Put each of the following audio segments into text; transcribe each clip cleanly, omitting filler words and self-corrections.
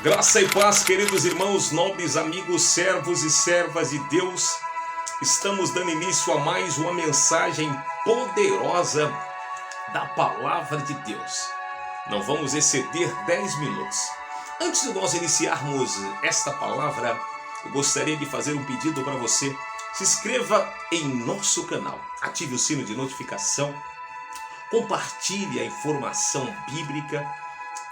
Graça e paz, queridos irmãos, nobres amigos, servos e servas de Deus. Estamos dando início a mais uma mensagem poderosa da Palavra de Deus. Não vamos exceder 10 minutos. Antes de nós iniciarmos esta palavra, eu gostaria de fazer um pedido para você. Se inscreva em nosso canal, ative o sino de notificação, compartilhe a informação bíblica,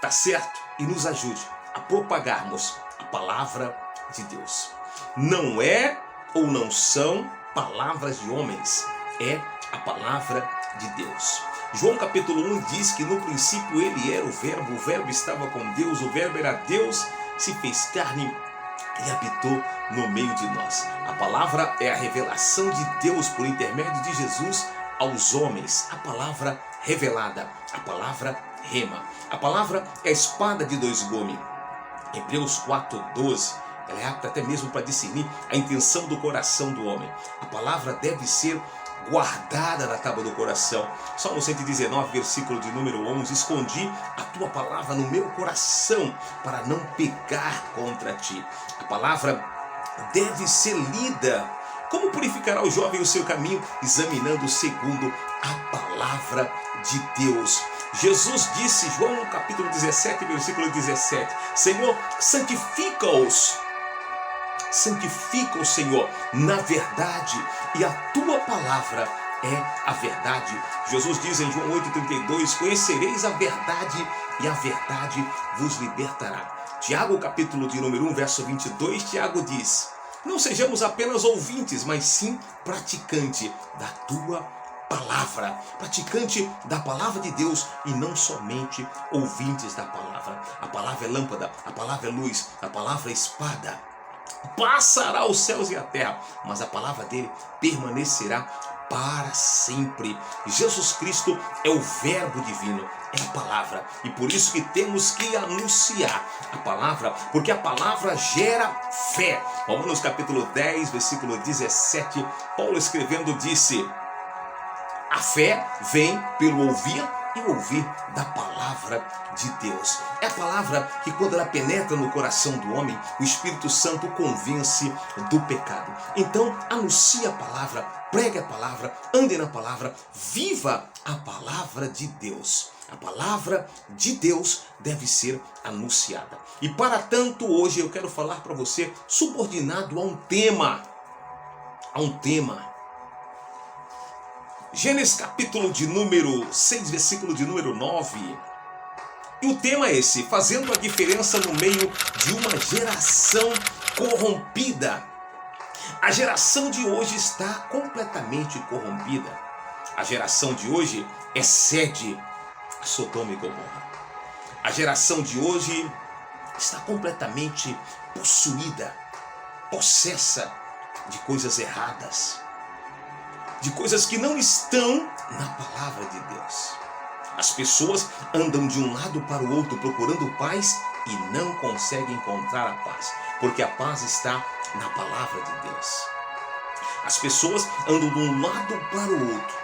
tá certo? E nos ajude a propagarmos a palavra de Deus. Não é ou não são palavras de homens, é a palavra de Deus. João capítulo 1 diz que no princípio ele era o verbo estava com Deus, o verbo era Deus, se fez carne e habitou no meio de nós. A palavra é a revelação de Deus por intermédio de Jesus aos homens, a palavra revelada, a palavra rema. A palavra é a espada de dois gumes. Hebreus 4:12, ela é apta até mesmo para discernir a intenção do coração do homem. A palavra deve ser guardada na tábua do coração. Salmo 119, versículo de número 11, escondi a tua palavra no meu coração para não pecar contra ti. A palavra deve ser lida. Como purificará o jovem o seu caminho? Examinando segundo a palavra de Deus. Jesus disse, João capítulo 17, versículo 17, Senhor, santifica-os, Senhor, na verdade, e a tua palavra é a verdade. Jesus diz em João 8,32, conhecereis a verdade e a verdade vos libertará. Tiago capítulo de número 1, verso 22, Tiago diz, não sejamos apenas ouvintes, mas sim praticante da tua palavra, praticante da palavra de Deus e não somente ouvintes da palavra. A palavra é lâmpada, a palavra é luz, a palavra é espada. Passará os céus e a terra, mas a palavra dele permanecerá para sempre. Jesus Cristo é o verbo divino, é a palavra, e por isso que temos que anunciar a palavra, porque a palavra gera fé. Romanos capítulo 10, versículo 17, Paulo escrevendo disse, a fé vem pelo ouvir e ouvir da palavra de Deus. É a palavra que quando ela penetra no coração do homem, o Espírito Santo convence do pecado. Então anuncie a palavra, pregue a palavra, ande na palavra, viva a palavra de Deus. A palavra de Deus deve ser anunciada. E para tanto hoje eu quero falar para você subordinado a um tema. Gênesis capítulo de número 6, versículo de número 9. E o tema é esse, fazendo a diferença no meio de uma geração corrompida. A geração de hoje está completamente corrompida. A geração de hoje excede a Sodoma e Gomorra. A geração de hoje está completamente possuída, possessa de coisas erradas, de coisas que não estão na palavra de Deus. As pessoas andam de um lado para o outro procurando paz e não conseguem encontrar a paz, porque a paz está na palavra de Deus. As pessoas andam de um lado para o outro,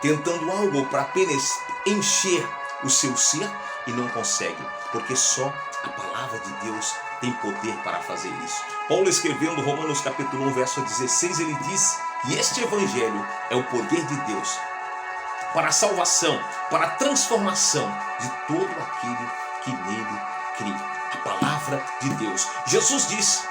tentando algo para apenas encher o seu ser e não conseguem, porque só a palavra de Deus tem poder para fazer isso. Paulo escrevendo Romanos capítulo 1, verso 16, ele diz, e este evangelho é o poder de Deus para a salvação, para a transformação de todo aquele que nele crê. A palavra de Deus. Jesus diz,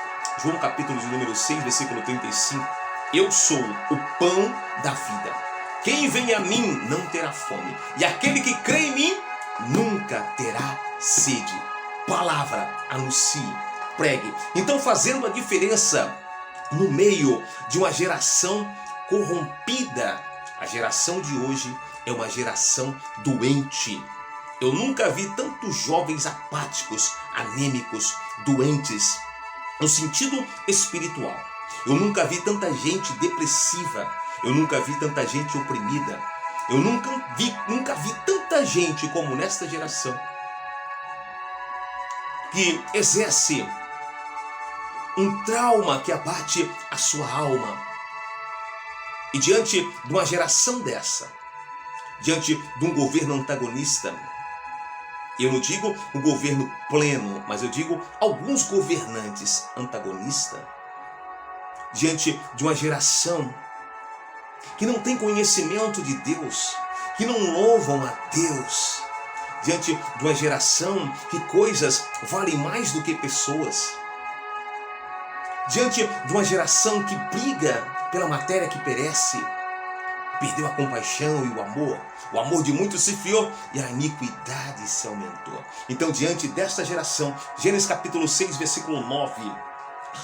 João capítulo de número 6, versículo 35, eu sou o pão da vida. Quem vem a mim não terá fome, e aquele que crê em mim nunca terá sede. Palavra, anuncie, pregue. Então, fazendo a diferença no meio de uma geração corrompida, a geração de hoje é uma geração doente. Eu nunca vi tantos jovens apáticos, anêmicos, doentes, no sentido espiritual. Eu nunca vi tanta gente depressiva. Eu nunca vi tanta gente oprimida. Eu nunca vi tanta gente como nesta geração que exerce um trauma que abate a sua alma. E diante de uma geração dessa, diante de um governo antagonista, Eu não digo o governo pleno, mas eu digo alguns governantes antagonistas diante de uma geração que não tem conhecimento de Deus, que não louvam a Deus, diante de uma geração que coisas valem mais do que pessoas, diante de uma geração que briga pela matéria que perece, perdeu a compaixão e o amor de muitos se fiou e a iniquidade se aumentou. Então, diante desta geração, Gênesis capítulo 6, versículo 9,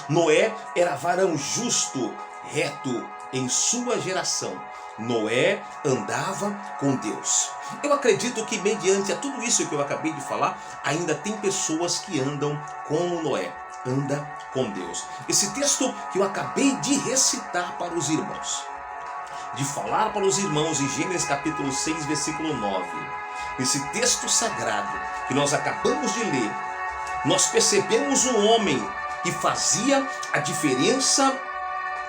Noé era varão justo, reto em sua geração. Noé andava com Deus. Eu acredito que mediante a tudo isso que eu acabei de falar, ainda tem pessoas que andam como Noé, anda com Deus. Esse texto que eu acabei de recitar para os irmãos, de falar para os irmãos em Gênesis capítulo 6, versículo 9, esse texto sagrado que nós acabamos de ler, nós percebemos um homem que fazia a diferença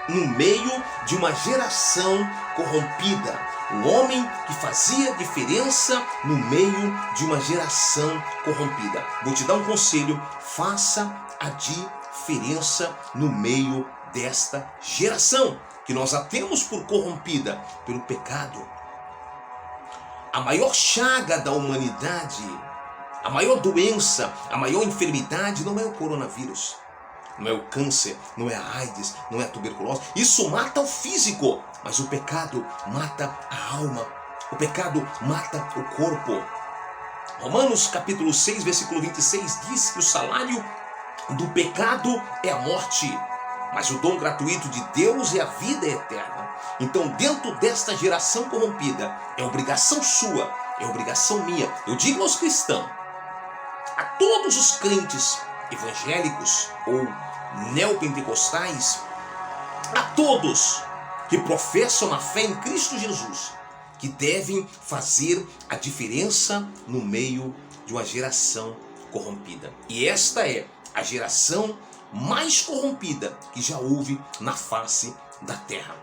no meio de uma geração corrompida. Um homem que fazia diferença no meio de uma geração corrompida. Vou te dar um conselho: faça a diferença no meio desta geração que nós a temos por corrompida pelo pecado. A maior chaga da humanidade, a maior doença, a maior enfermidade não é o coronavírus, não é o câncer, não é a AIDS, não é a tuberculose. Isso mata o físico, mas o pecado mata a alma. O pecado mata o corpo. Romanos capítulo 6, versículo 26 diz que o salário do pecado é a morte, mas o dom gratuito de Deus é a vida eterna. Então, dentro desta geração corrompida, é obrigação sua, é obrigação minha. Eu digo aos cristãos, a todos os crentes evangélicos ou neopentecostais, a todos que professam a fé em Cristo Jesus, que devem fazer a diferença no meio de uma geração corrompida. E esta é a geração mais corrompida que já houve na face da terra.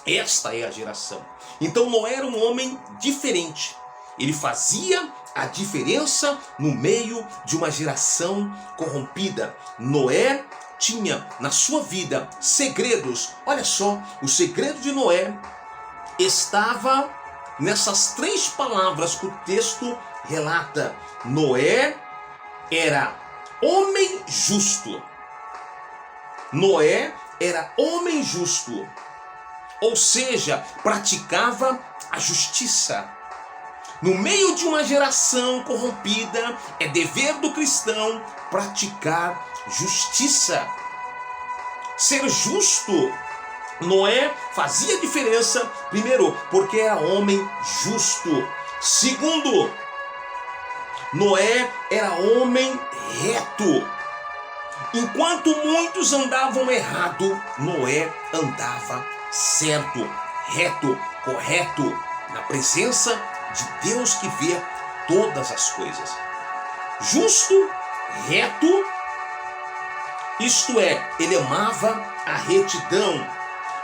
Esta é a geração. Então Noé era um homem diferente. Ele fazia a diferença no meio de uma geração corrompida. Noé tinha na sua vida segredos. Olha só, o segredo de Noé estava nessas 3 palavras que o texto relata. Noé era homem justo. Noé era homem justo, ou seja, praticava a justiça. No meio de uma geração corrompida, é dever do cristão praticar justiça. Ser justo. Noé fazia diferença, primeiro, porque era homem justo. Segundo, Noé era homem reto. Enquanto muitos andavam errado, Noé andava certo, reto, correto, na presença de Deus que vê todas as coisas. Justo, reto, isto é, ele amava a retidão.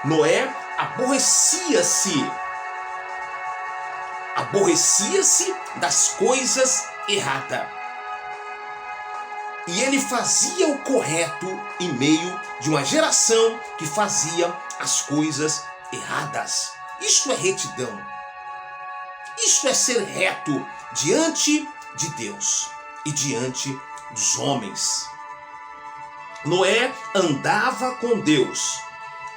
Noé aborrecia-se das coisas erradas. E ele fazia o correto em meio de uma geração que fazia as coisas erradas. Isto é retidão. Isto é ser reto diante de Deus e diante dos homens. Noé andava com Deus.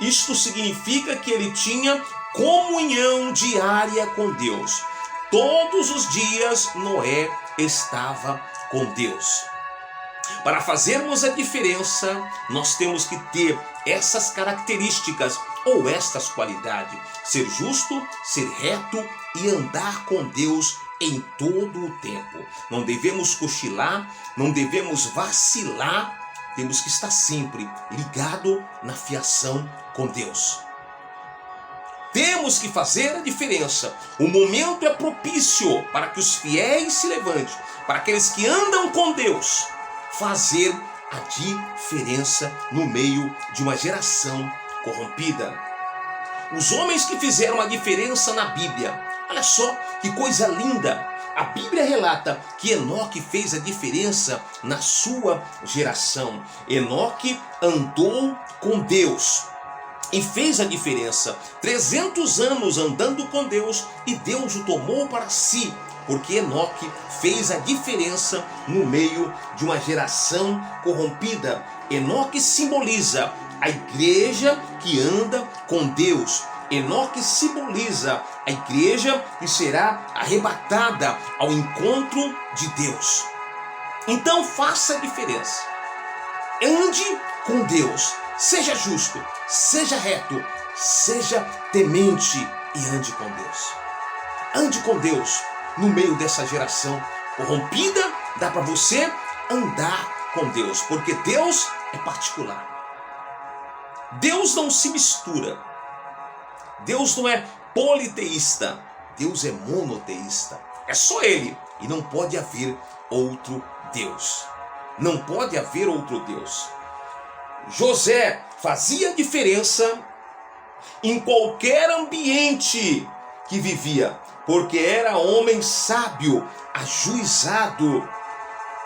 Isto significa que ele tinha comunhão diária com Deus. Todos os dias Noé estava com Deus. Para fazermos a diferença, nós temos que ter essas características ou estas qualidades: ser justo, ser reto e andar com Deus em todo o tempo. Não devemos cochilar, não devemos vacilar, temos que estar sempre ligado na fiação com Deus. Temos que fazer a diferença. O momento é propício para que os fiéis se levantem, para aqueles que andam com Deus, fazer a diferença no meio de uma geração corrompida. Os homens que fizeram a diferença na Bíblia, olha só que coisa linda. A Bíblia relata que Enoque fez a diferença na sua geração. Enoque andou com Deus e fez a diferença. 300 anos andando com Deus e Deus o tomou para si, porque Enoque fez a diferença no meio de uma geração corrompida. Enoque simboliza a igreja que anda com Deus. Enoque simboliza a igreja que será arrebatada ao encontro de Deus. Então faça a diferença. Ande com Deus. Seja justo, seja reto, seja temente e ande com Deus. Ande com Deus no meio dessa geração corrompida. Dá para você andar com Deus, porque Deus é particular. Deus não se mistura. Deus não é politeísta. Deus é monoteísta. É só Ele e não pode haver outro Deus. Não pode haver outro Deus. José fazia diferença em qualquer ambiente que vivia, porque era homem sábio, ajuizado,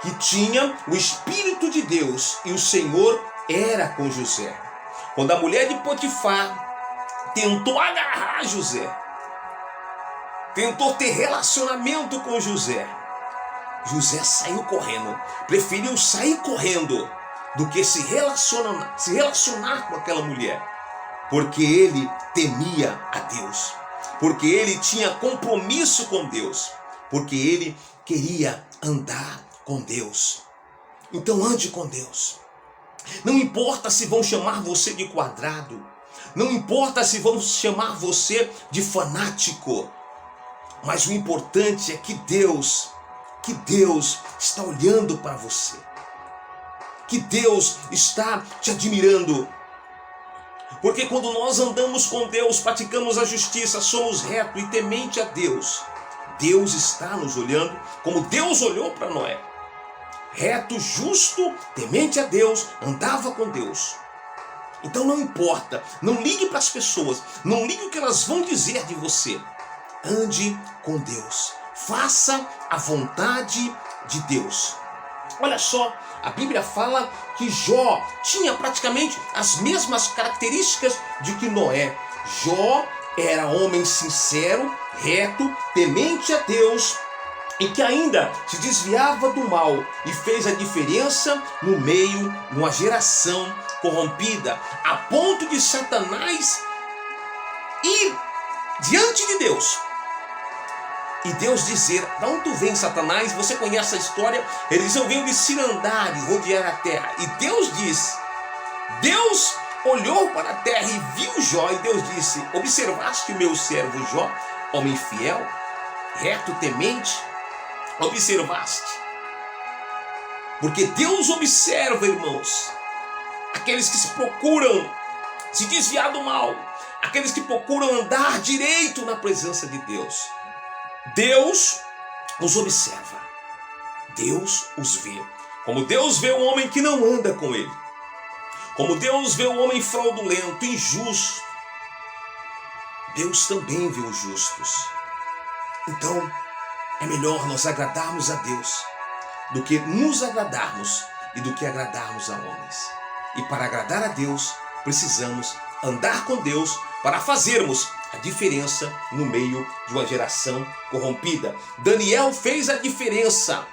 que tinha o Espírito de Deus, e o Senhor era com José. Quando a mulher de Potifar tentou agarrar José, tentou ter relacionamento com José, José saiu correndo, preferiu sair correndo do que se relacionar com aquela mulher, porque ele temia a Deus, porque ele tinha compromisso com Deus, porque ele queria andar com Deus. Então ande com Deus. Não importa se vão chamar você de quadrado, não importa se vão chamar você de fanático, mas o importante é que Deus está olhando para você, que Deus está te admirando. Porque quando nós andamos com Deus, praticamos a justiça, somos retos e temente a Deus, Deus está nos olhando como Deus olhou para Noé. Reto, justo, temente a Deus, andava com Deus. Então não importa, não ligue para as pessoas, não ligue o que elas vão dizer de você. Ande com Deus, faça a vontade de Deus. Olha só, a Bíblia fala que Jó tinha praticamente as mesmas características de que Noé. Jó era homem sincero, reto, temente a Deus, e que ainda se desviava do mal e fez a diferença no meio de uma geração corrompida, a ponto de Satanás ir diante de Deus e Deus dizer: "De onde tu vem, Satanás?" Você conhece a história? Ele diz: "Eu venho de cirandar e rodear a terra." E Deus diz, Deus olhou para a terra e viu Jó, e Deus disse: "Observaste o meu servo Jó, homem fiel, reto, temente?" Observaste? Porque Deus observa, irmãos, aqueles que se procuram se desviar do mal, aqueles que procuram andar direito na presença de Deus. Deus os observa, Deus os vê, como Deus vê o homem que não anda com ele, como Deus vê o homem fraudulento, injusto, Deus também vê os justos. Então é melhor nós agradarmos a Deus do que nos agradarmos e do que agradarmos a homens. E para agradar a Deus, precisamos andar com Deus para fazermos a diferença no meio de uma geração corrompida. Daniel fez a diferença.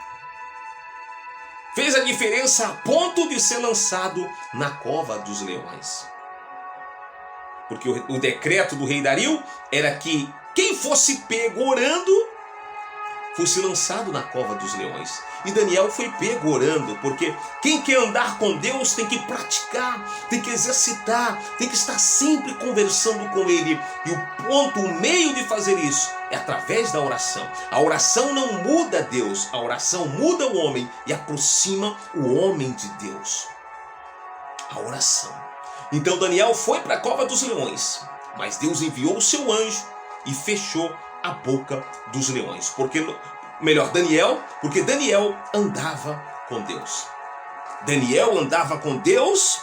Fez a diferença a ponto de ser lançado na cova dos leões. Porque o decreto do rei Dario era que quem fosse pego orando fosse lançado na cova dos leões. E Daniel foi pego orando, porque quem quer andar com Deus tem que praticar, tem que exercitar, tem que estar sempre conversando com Ele. E o meio de fazer isso é através da oração. A oração não muda Deus, a oração muda o homem e aproxima o homem de Deus. A oração. Então Daniel foi para a cova dos leões, mas Deus enviou o seu anjo e fechou a boca dos leões. Porque Daniel andava com Deus. Daniel andava com Deus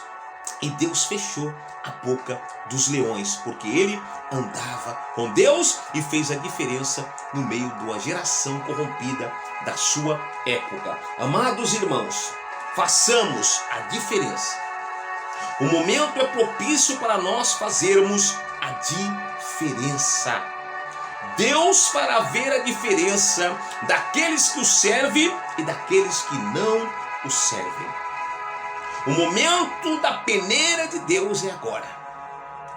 E Deus fechou a boca dos leões, porque ele andava com Deus e fez a diferença no meio de uma geração corrompida da sua época. Amados irmãos, façamos a diferença. O momento é propício para nós fazermos a diferença. Deus fará ver a diferença daqueles que o servem e daqueles que não o servem. O momento da peneira de Deus é agora.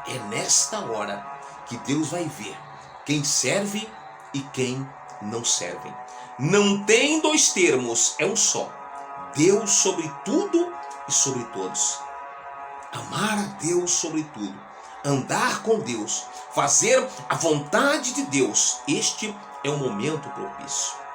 É nesta hora que Deus vai ver quem serve e quem não serve. Não tem dois termos, é um só. Deus sobre tudo e sobre todos. Amar a Deus sobre tudo. Andar com Deus. Fazer a vontade de Deus. Este é o momento propício.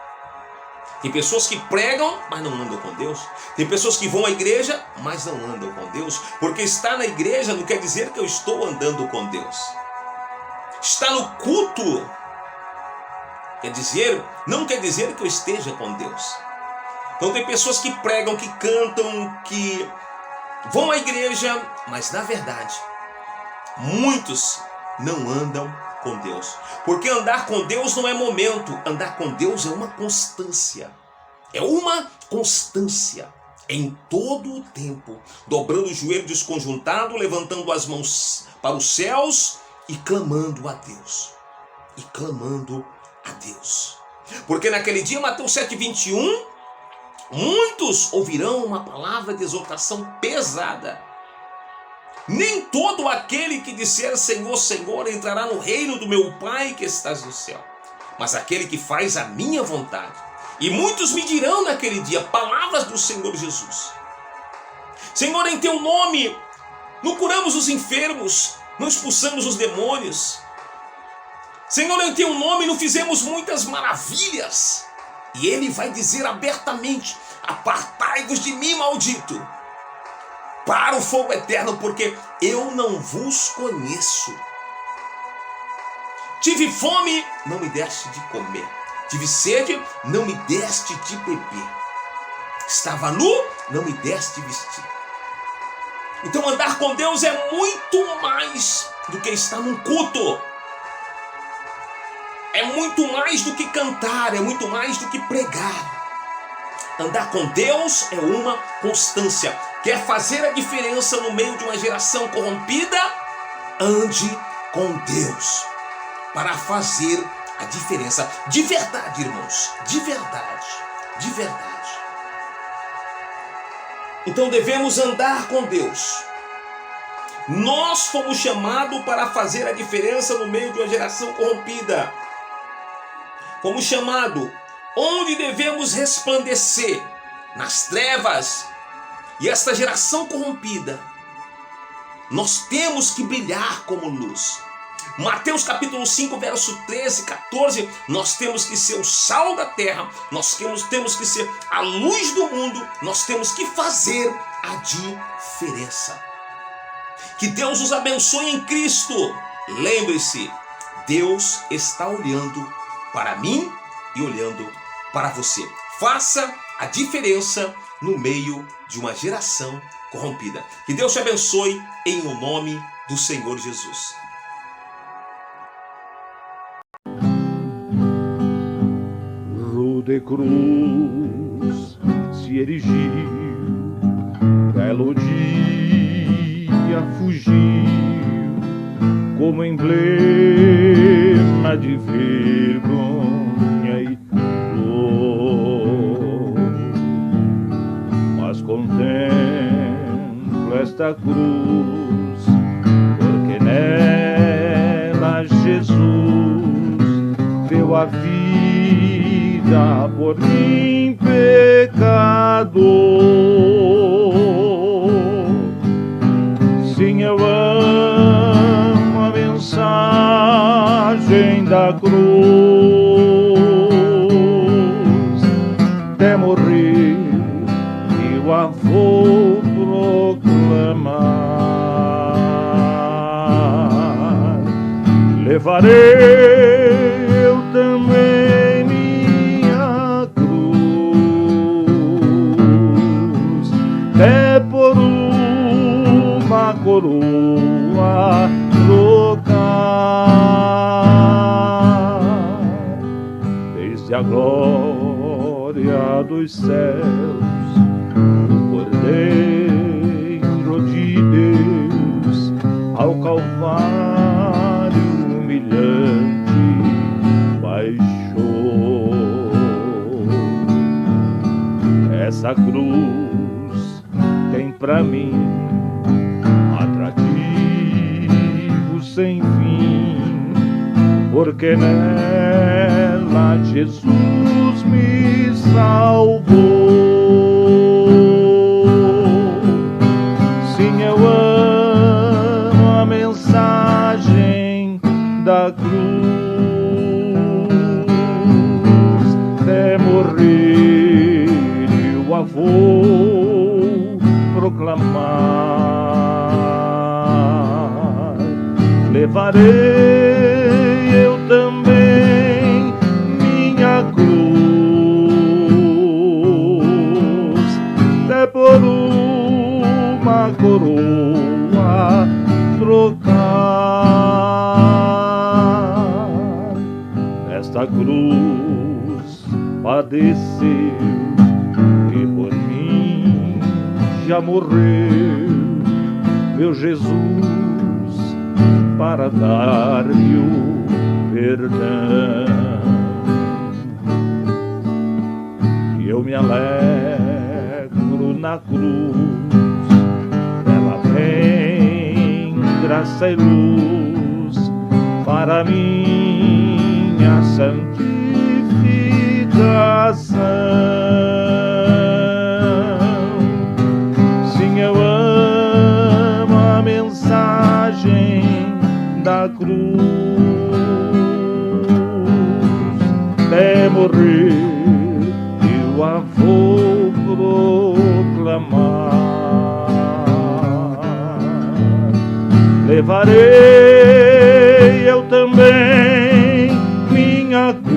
Tem pessoas que pregam, mas não andam com Deus. Tem pessoas que vão à igreja, mas não andam com Deus. Porque estar na igreja não quer dizer que eu estou andando com Deus. Estar no culto não quer dizer que eu esteja com Deus. Então tem pessoas que pregam, que cantam, que vão à igreja, mas na verdade, muitos não andam com Deus. Porque andar com Deus não é momento, andar com Deus é uma constância. É uma constância em todo o tempo, dobrando o joelho desconjuntado, levantando as mãos para os céus e clamando a Deus. E clamando a Deus. Porque naquele dia, Mateus 7:21, muitos ouvirão uma palavra de exortação pesada. Nem todo aquele que disser Senhor, Senhor entrará no reino do meu Pai que estás no céu, mas aquele que faz a minha vontade. E muitos me dirão naquele dia palavras do Senhor Jesus. Senhor, em teu nome não curamos os enfermos, não expulsamos os demônios. Senhor, em teu nome não fizemos muitas maravilhas. E ele vai dizer abertamente: apartai-vos de mim, maldito, para o fogo eterno, porque eu não vos conheço. Tive fome, não me deste de comer. Tive sede, não me deste de beber. Estava nu, não me deste de vestir. Então andar com Deus é muito mais do que estar num culto. É muito mais do que cantar, é muito mais do que pregar. Andar com Deus é uma constância. Quer fazer a diferença no meio de uma geração corrompida? Ande com Deus para fazer a diferença. De verdade, irmãos. De verdade. De verdade. Então devemos andar com Deus. Nós fomos chamados para fazer a diferença no meio de uma geração corrompida. Fomos chamados onde devemos resplandecer nas trevas. E esta geração corrompida, nós temos que brilhar como luz. Mateus capítulo 5, verso 13, 14, nós temos que ser o sal da terra, nós temos que ser a luz do mundo, nós temos que fazer a diferença. Que Deus os abençoe em Cristo. Lembre-se, Deus está olhando para mim e olhando para você. Faça a diferença no meio de uma geração corrompida. Que Deus te abençoe em o nome do Senhor Jesus. De cruz se erigiu, belo dia fugiu, como emblema de vergonha e dor. Mas contemplo esta cruz, porque nela Jesus deu a vida por mim, pecador. Sim, eu amo a mensagem da cruz, até morrer eu a vou proclamar. Levarei eu também nos céus, o Cordeiro de Deus ao Calvário humilhante baixou. Essa cruz tem pra mim atrativo sem fim, porque nela Jesus me salvou. Sim, eu amo a mensagem da cruz, até morrer eu a vou proclamar. Levarei eu também minha cruz, até por uma coroa trocar. Esta cruz padeceu e por mim já morreu, meu Jesus, para dar-lhe o perdão. E eu me alegro na cruz, ela tem graça e luz para minha santificação. Sim, eu amo a mensagem da cruz, até morrer eu a vou proclamar. Levarei eu também minha cruz,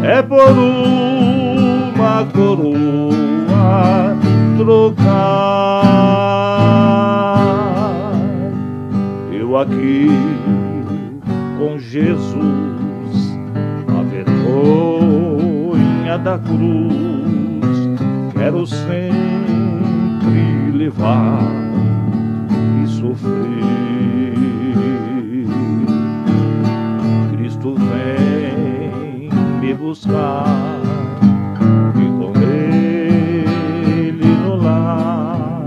é por uma coroa trocar. Eu aqui com Jesus, a vergonha da cruz, quero sempre levar e sofrer. Cristo vem me buscar e com Ele no lar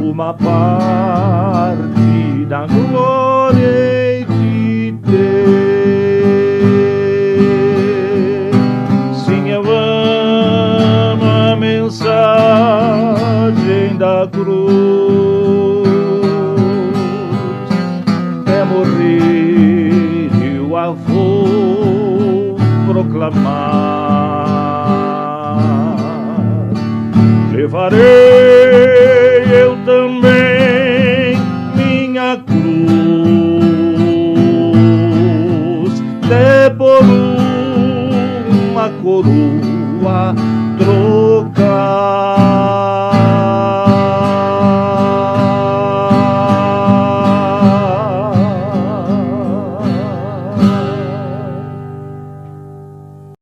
uma parte da glória de ter. Sim, eu amo a mensagem da cruz, até morrer eu a vou proclamar. Levarei